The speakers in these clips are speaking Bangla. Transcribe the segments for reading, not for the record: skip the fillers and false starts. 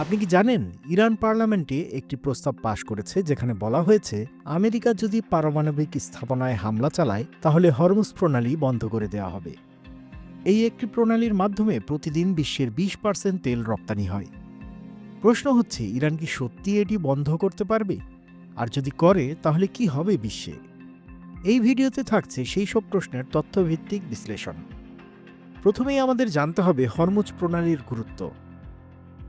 আপনি কি জানেন ইরান পার্লামেন্টে একটি প্রস্তাব পাশ করেছে যেখানে বলা হয়েছে আমেরিকা যদি পারমাণবিক স্থাপনায় হামলা চালায় তাহলে হরমুজ প্রণালী বন্ধ করে দেওয়া হবে। এই একটি প্রণালীর মাধ্যমে প্রতিদিন বিশ্বের 20% তেল রপ্তানি হয়। প্রশ্ন হচ্ছে ইরান কি সত্যি এটি বন্ধ করতে পারবে? আর যদি করে তাহলে কি হবে বিশ্বে? এই ভিডিওতে থাকছে সেই সব প্রশ্নের তথ্যভিত্তিক বিশ্লেষণ। প্রথমেই আমাদের জানতে হবে হরমুজ প্রণালীর গুরুত্ব।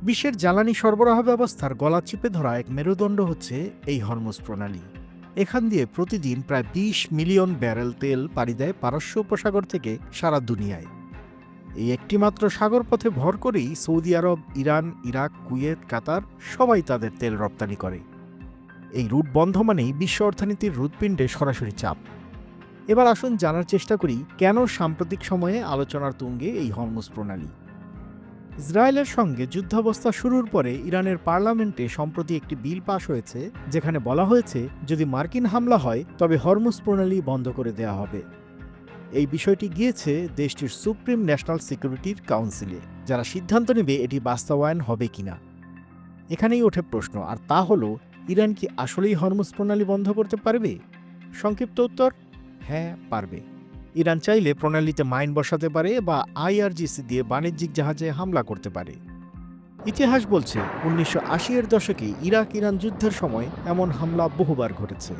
বিশ্বের জ্বালানি সরবরাহ ব্যবস্থার গলা চিপে ধরা এক মেরুদণ্ড হচ্ছে এই হরমুজ প্রণালী। এখান দিয়ে প্রতিদিন প্রায় 20 মিলিয়ন ব্যারেল তেল পাড়ি দেয় পারস্য উপসাগর থেকে সারা দুনিয়ায়। এই একটিমাত্র সাগরপথে ভর করেই সৌদি আরব, ইরান, ইরাক, কুয়েত, কাতার সবাই তাদের তেল রপ্তানি করে। এই রুট বন্ধ মানেই বিশ্ব অর্থনীতির হৃৎপিণ্ডে সরাসরি চাপ। এবার আসুন জানার চেষ্টা করি কেন সাম্প্রতিক সময়ে আলোচনার তুঙ্গে এই হরমুজ প্রণালী। ইসরায়েলের সঙ্গে যুদ্ধাবস্থা শুরুর পরে ইরানের পার্লামেন্টে সম্প্রতি একটি বিল পাশ হয়েছে যেখানে বলা হয়েছে যদি মার্কিন হামলা হয় তবে হরমুজ প্রণালী বন্ধ করে দেওয়া হবে। এই বিষয়টি গিয়েছে দেশটির সুপ্রিম ন্যাশনাল সিকিউরিটির কাউন্সিলে, যারা সিদ্ধান্ত নেবে এটি বাস্তবায়ন হবে কিনা। এখানেই ওঠে প্রশ্ন, আর তা হল ইরান কি আসলেই হরমুজ প্রণালী বন্ধ করতে পারবে? সংক্ষিপ্ত উত্তর, হ্যাঁ পারবে। ইরান চাইলে প্রণালীতে মাইন বসাতে পারে বা আইআরজিসি দিয়ে বাণিজ্যিক জাহাজে হামলা করতে পারে। ইতিহাস বলছে 1980-এর দশকে ইরাক ইরান যুদ্ধের সময় এমন হামলা বহুবার ঘটেছে।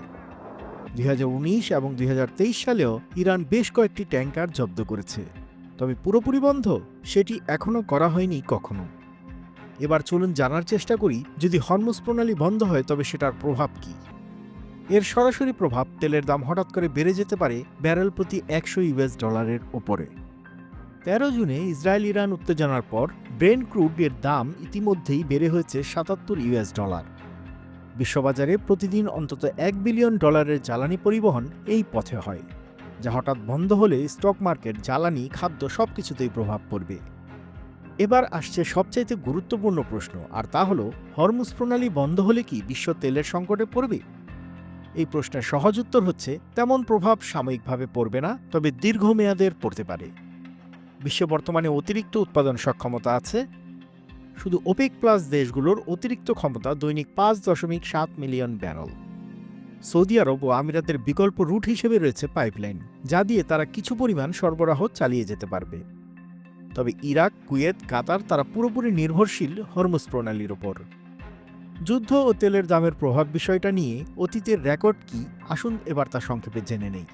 2019 এবং 2023 সালেও ইরান বেশ কয়েকটি ট্যাঙ্কার জব্দ করেছে। তবে পুরোপুরি বন্ধ সেটি এখনও করা হয়নি কখনো। এবার চলুন জানার চেষ্টা করি যদি হরমুজ প্রণালী বন্ধ হয় তবে সেটার প্রভাব কী। এর সরাসরি প্রভাব তেলের দাম হঠাৎ করে বেড়ে যেতে পারে ব্যারেল প্রতি $100 ওপরে। 13 জুনে ইসরায়েল ইরান উত্তেজনার পর ব্রেন্ট ক্রুড এর দাম ইতিমধ্যেই বেড়ে হয়েছে $77। বিশ্ববাজারে প্রতিদিন অন্তত $1 বিলিয়ন জ্বালানি পরিবহন এই পথে হয়, যা হঠাৎ বন্ধ হলে স্টক মার্কেট, জ্বালানি, খাদ্য সবকিছুতেই প্রভাব পড়বে। এবার আসছে সবচাইতে গুরুত্বপূর্ণ প্রশ্ন, আর তা হল হরমুজ প্রণালী বন্ধ হলে কি বিশ্ব তেলের সংকটে পড়বে? এই প্রশ্নের সহজ উত্তর হচ্ছে তেমন প্রভাব সাময়িকভাবে পড়বে না, তবে দীর্ঘমেয়াদের পড়তে পারে। বিশ্বে বর্তমানে অতিরিক্ত উৎপাদন সক্ষমতা আছে। শুধু ওপেক প্লাস দেশগুলোর অতিরিক্ত ক্ষমতা দৈনিক 5.7 মিলিয়ন ব্যারেল। সৌদি আরব ও আমিরাতের বিকল্প রুট হিসেবে রয়েছে পাইপলাইন, যা দিয়ে তারা কিছু পরিমাণ সরবরাহ চালিয়ে যেতে পারবে। তবে ইরাক, কুয়েত, কাতার তারা পুরোপুরি নির্ভরশীল হরমুজ প্রণালীর ওপর। যুদ্ধ ও তেলের দামের প্রভাব বিষয়টা নিয়ে অতীতের রেকর্ড কি, আসুন এবার তা সংক্ষেপে জেনে নেই।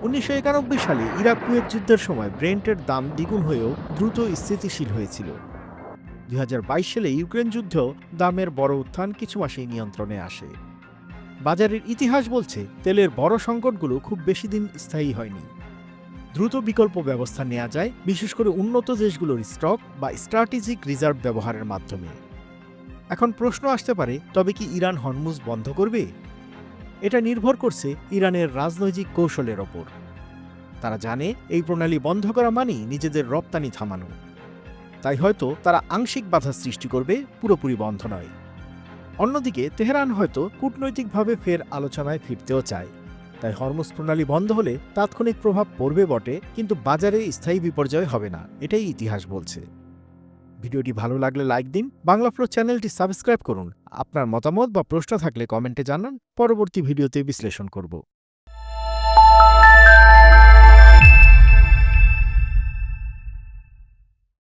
1991 সালে ইরাক কুয়েত যুদ্ধের সময় ব্রেন্টের দাম দ্বিগুণ হয়েও দ্রুত স্থিতিশীল হয়েছিল। 2022 সালে ইউক্রেন যুদ্ধেও দামের বড় উত্থান কিছু মাসেই নিয়ন্ত্রণে আসে। বাজারের ইতিহাস বলছে তেলের বড় সংকটগুলো খুব বেশি দিন স্থায়ী হয়নি। দ্রুত বিকল্প ব্যবস্থা নেওয়া যায়, বিশেষ করে উন্নত দেশগুলোর স্টক বা স্ট্র্যাটেজিক রিজার্ভ ব্যবহারের মাধ্যমে। এখন প্রশ্ন আসতে পারে, তবে কি ইরান হরমুজ বন্ধ করবে? এটা নির্ভর করছে ইরানের রাজনৈতিক কৌশলের ওপর। তারা জানে এই প্রণালী বন্ধ করা মানেই নিজেদের রপ্তানি থামানো। তাই হয়তো তারা আংশিক বাধা সৃষ্টি করবে, পুরোপুরি বন্ধ নয়। অন্যদিকে তেহরান হয়তো কূটনৈতিকভাবে ফের আলোচনায় ফিরতেও চায়। তাই হরমুজ প্রণালী বন্ধ হলে তাৎক্ষণিক প্রভাব পড়বে বটে, কিন্তু বাজারে স্থায়ী বিপর্যয় হবে না, এটাই ইতিহাস বলছে। ভিডিওটি ভালো লাগলে লাইক দিন, বাংলা ফ্লো চ্যানেলটি সাবস্ক্রাইব করুন। আপনার মতামত বা প্রশ্ন থাকলে কমেন্টে জানান, পরবর্তী ভিডিওতে বিশ্লেষণ করব।